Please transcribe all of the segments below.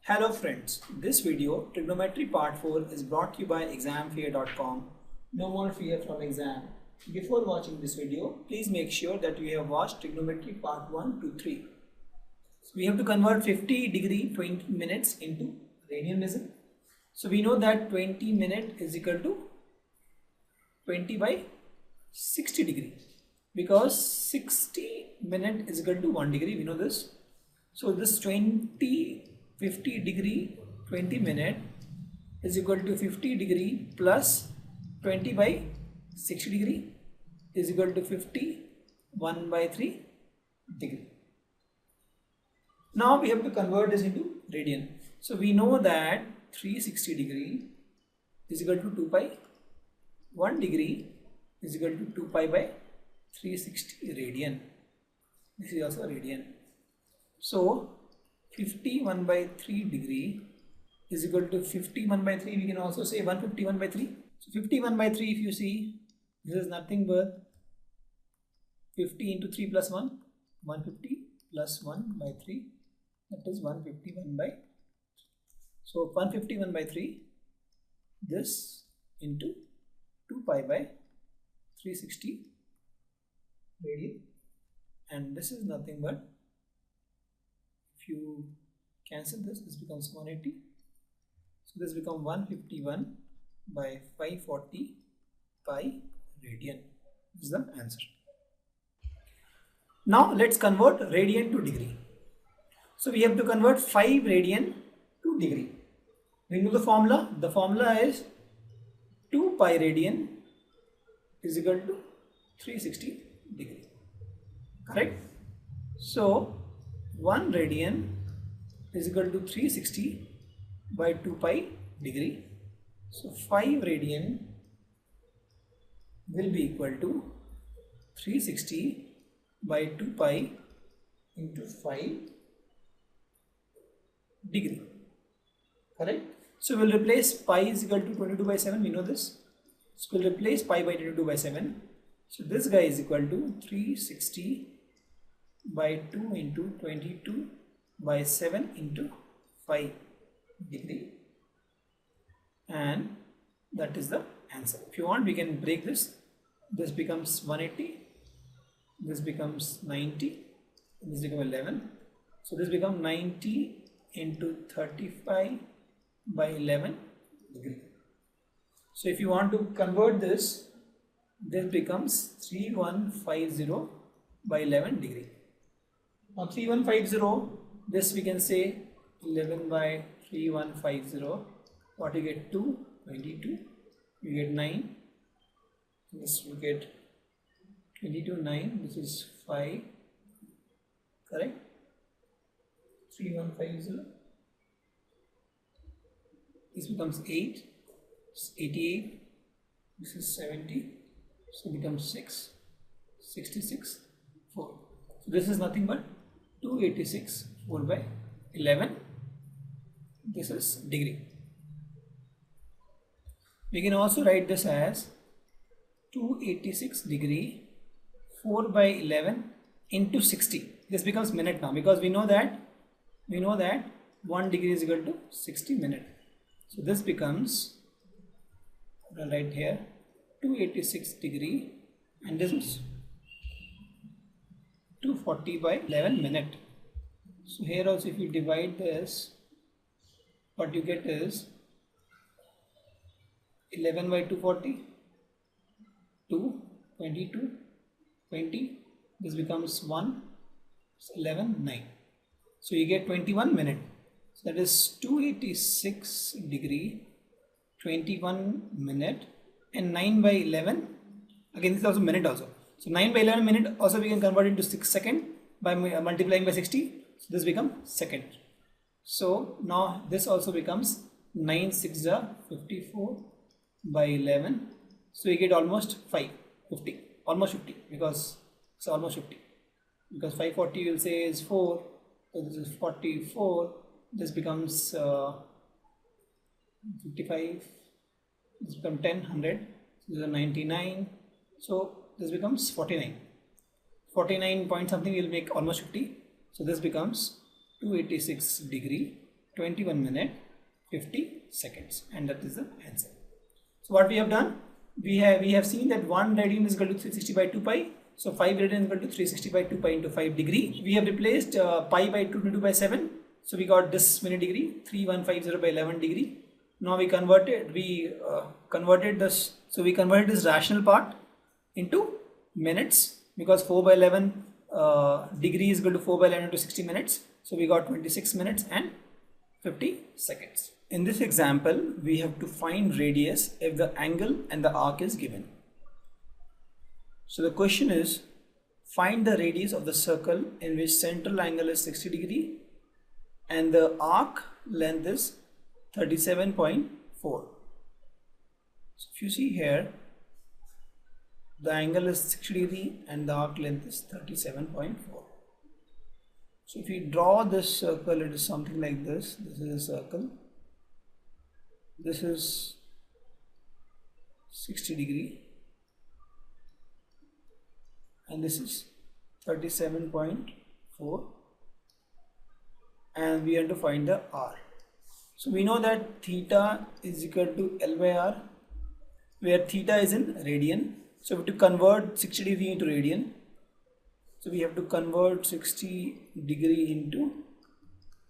Hello friends, this video Trigonometry part 4 is brought to you by examfear.com. No more fear from exam. Before watching this video, please make sure that you have watched Trigonometry part 1 to 3. So we have to convert 50 degree 20 minutes into radianism. So we know that 20 minute is equal to 20 by 60 degree because 60 minute is equal to 1 degree, we know this. So this 50 degree 20 minute is equal to 50 degree plus 20 by 60 degree is equal to 51 by 3 degree. Now we have to convert this into radian. So we know that 360 degree is equal to 2 pi, 1 degree is equal to 2 pi by 360 radian. This is also radian. So 51 by 3 degree is equal to 51 by 3. We can also say 151 by 3. So 51 by 3, if you see, this is nothing but 50 into 3 plus 1, 150 plus 1 by 3, that is 151 by 3. So 151 by 3, this into 2 pi by 360 radian, and this is nothing but, if you cancel this, this becomes 180. So this becomes 151 by 540 pi radian. This is the answer. Now let's convert radian to degree. So we have to convert 5 radian to degree. We know the formula. The formula is 2 pi radian is equal to 360 degree. Correct? So 1 radian is equal to 360 by 2 pi degree. So 5 radian will be equal to 360 by 2 pi into 5 degree. Correct? So we'll replace pi is equal to 22 by 7. We know this. So we'll replace pi by 22 by 7. So this guy is equal to 360 by 2 into 22 by 7 into 5 degree, and that is the answer. If you want, we can break this. This becomes 180, this becomes 90, this becomes 11. So this becomes 90 into 35 by 11 degree. So if you want to convert this, this becomes 3150 by 11 degree. Now 3150, this we can say 11 by 3150. What you get? 2, 22. You get 9. This you get 22, 9. This is 5. Correct? 3150. This becomes 8. It's 88. This is 70. So it becomes 6. 66. 4. So this is nothing but 286 4 by 11. This is degree. We can also write this as 286 degree 4 by 11 into 60. This becomes minute now, because we know that 1 degree is equal to 60 minute. So this becomes, I'll write here, 286 degree, and this is 240 by 11 minute. So here also, if you divide this, what you get is 11 by 240, 2, 22, 20, this becomes 1, 11, 9. So you get 21 minute. So that is 286 degree, 21 minute, and 9 by 11. Again, this is also minute also. So 9 by 11 minute also we can convert into 6 second by multiplying by 60. So this becomes second. So now this also becomes 9 6 54 by 11. So you get almost 50, almost 50, because it's almost 50. Because 540 will say is 4. So this is 44. This becomes 55. This becomes 10, 100. This is 99. So this becomes 49. 49 point something will make almost 50. So this becomes 286 degree 21 minute 50 seconds, and that is the answer. So what we have done, we have seen that 1 radian is equal to 360 by 2 pi. So 5 radian is equal to 360 by 2 pi into 5 degree. We have replaced pi by 2 to 2 by 7. So we got this many degree, 3150 by 11 degree. Now we converted this. So we converted this rational part into minutes, because 4 by 11 degree is equal to 4 by 11 into 60 minutes. So we got 26 minutes and 50 seconds. In this example, we have to find radius if the angle and the arc is given. So the question is, find the radius of the circle in which central angle is 60 degree and the arc length is 37.4. So if you see here, the angle is 60 degree and the arc length is 37.4. So if we draw this circle, it is something like this. This is a circle. This is 60 degree and this is 37.4, and we have to find the r. So we know that theta is equal to L by r, where theta is in radian. So we have to convert 60 degree into radian. So we have to convert 60 degree into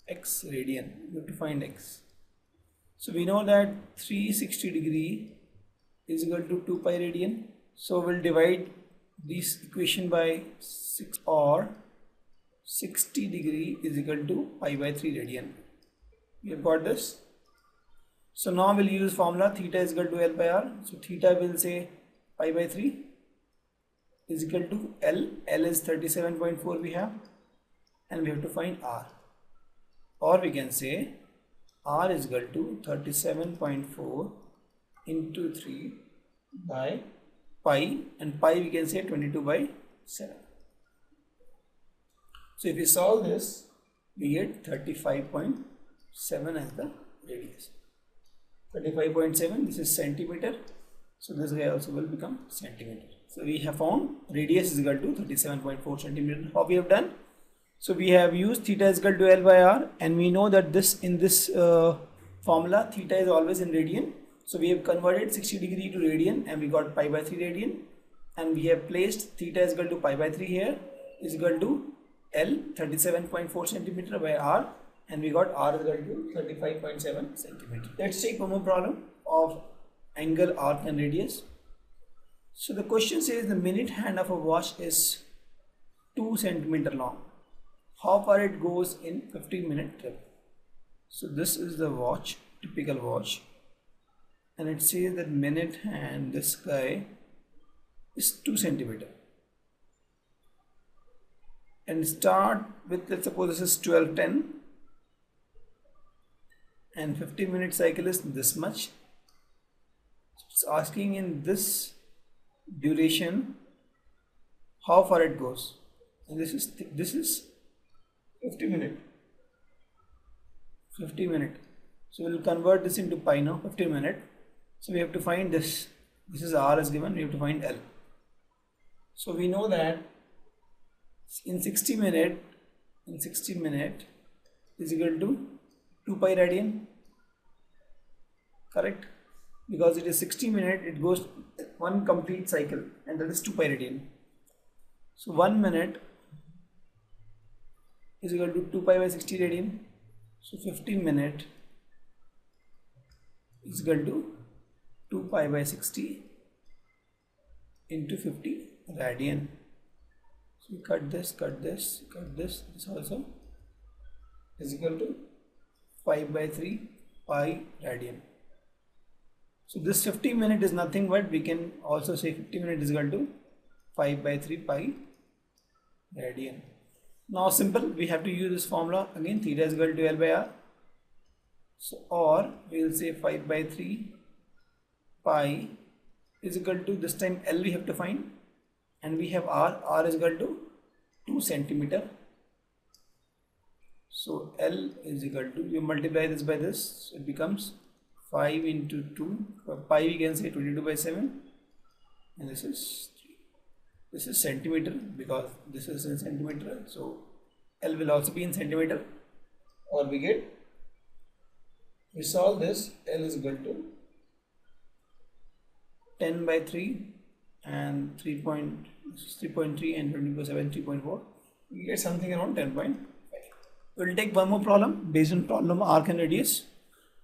x radian. We have to find x. So we know that 360 degree is equal to 2 pi radian. So we'll divide this equation by 6, or 60 degree is equal to pi by 3 radian. We have got this. So now we'll use formula theta is equal to L by r. So theta will say pi by 3 is equal to L. L is 37.4 we have, and we have to find r. Or we can say r is equal to 37.4 into 3 by pi, and pi we can say 22 by 7. So if we solve this, we get 35.7 as the radius. 35.7, this is centimeter. So this guy also will become centimeter. So we have found radius is equal to 37.4 centimeter. How we have done? So we have used theta is equal to L by r, and we know that this in this formula theta is always in radian. So we have converted 60 degree to radian and we got pi by 3 radian, and we have placed theta is equal to pi by 3 here is equal to L 37.4 centimeter by r, and we got r is equal to 35.7 centimeter. Let's take one more problem of angle, arc and radius. So the question says the minute hand of a watch is 2 centimeter long. How far it goes in 15-minute trip? So this is the watch, typical watch, and it says that minute hand, this guy is 2 centimeter, and start with, let's suppose this is 12:10 and 15-minute cycle is this much. It's asking in this duration how far it goes, and this is 50 minute. So we'll convert this into pi now, 50 minute. So we have to find this. This is r is given. We have to find L. So we know that in 60 minute is equal to 2 pi radian. Correct? Because it is 60 minute, it goes one complete cycle, and that is 2 pi radian. So 1 minute is equal to 2 pi by 60 radian. So 15 minute is equal to 2 pi by 60 into 50 radian. So we cut this, this also is equal to 5 by 3 pi radian. So this 50 minute is nothing but we can also say 50 minute is equal to 5 by 3 pi radian. Now simple, we have to use this formula again, theta is equal to L by r. So or we will say 5 by 3 pi is equal to, this time L we have to find, and we have r is equal to 2 centimeter. So L is equal to, you multiply this by this, so it becomes 5 into 2, pi we can say 22 by 7, and this is 3. This is centimeter because this is in centimeter, so L will also be in centimeter, or we get we solve this. L is equal to 10 by 3 and 3.3 and 20/7 3.4. We get something around 10.5. We'll take one more problem based on problem arc and radius.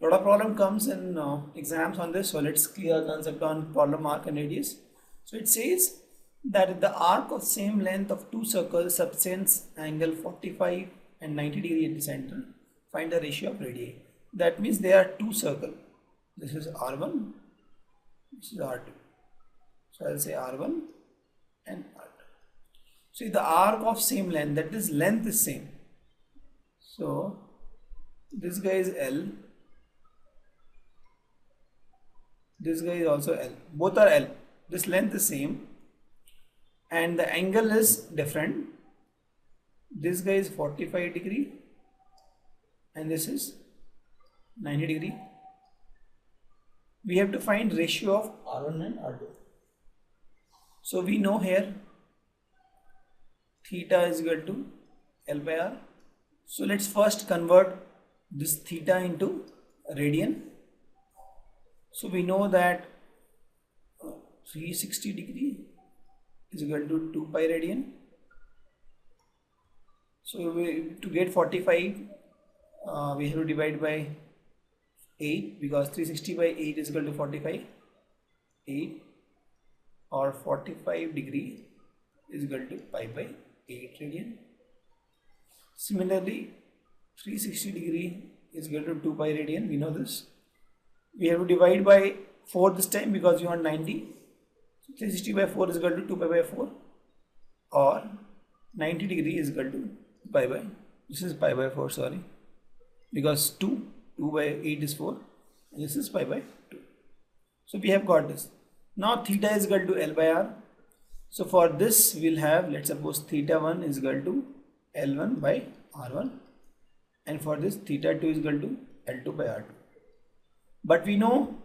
A lot of problem comes in exams on this, so let's clear concept on problem arc and radius. So it says that if the arc of same length of two circles subtends angle 45 and 90 degree at the center, find the ratio of radii. That means there are two circles. This is R1, this is R2. So I'll say R1 and R2. So if the arc of same length, that is length is same. So this guy is L, this guy is also L, both are L, this length is same and the angle is different. This guy is 45 degree and this is 90 degree. We have to find ratio of R1 and R2. So we know here theta is equal to L by R. So let's first convert this theta into radian. So we know that 360 degree is equal to 2 pi radian. So to get 45, we have to divide by 8 because 360 by 8 is equal to 45. 8 or 45 degree is equal to pi by 8 radian. Similarly, 360 degree is equal to 2 pi radian. We know this. We have to divide by 4 this time because we want 90. So 360 by 4 is equal to 2 pi by 4, or 90 degree is equal to pi by, this is pi by 4, sorry, because 2 by 8 is 4 and this is pi by 2. So we have got this. Now theta is equal to L by R. So for this we'll have, let's suppose theta 1 is equal to L1 by R1, and for this theta 2 is equal to L2 by R2. But we know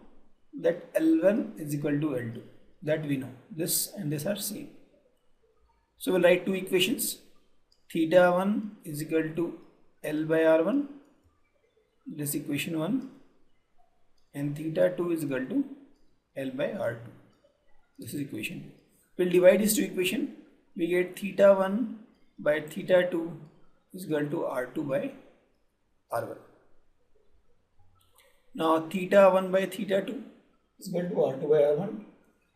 that L1 is equal to L2, that we know. This and this are same. So we'll write two equations. Theta 1 is equal to L by R1, this equation 1, and theta 2 is equal to L by R2. This is equation 2. We'll divide these two equations. We get theta 1 by theta 2 is equal to R2 by R1. Now theta 1 by theta 2 is equal to R2 by R1.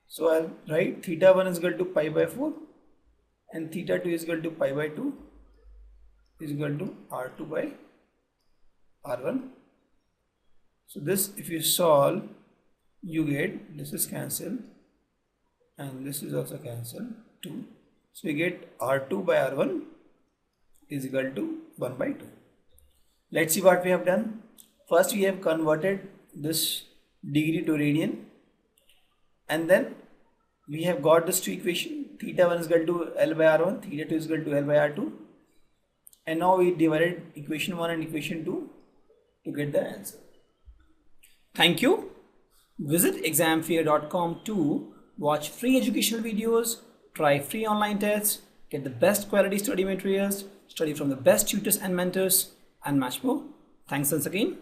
So I'll write theta 1 is equal to pi by 4 and theta 2 is equal to pi by 2 is equal to R2 by R1. So this, if you solve, you get, this is cancelled and this is also cancelled 2. So we get R2 by R1 is equal to 1 by 2. Let's see what we have done. First we have converted this degree to radian, and then we have got this two equation. Theta 1 is equal to L by R1, theta 2 is equal to L by R2, and now we divided equation 1 and equation 2 to get the answer. Thank you. Visit examfear.com to watch free educational videos, try free online tests, get the best quality study materials, study from the best tutors and mentors, and much more. Thanks once again.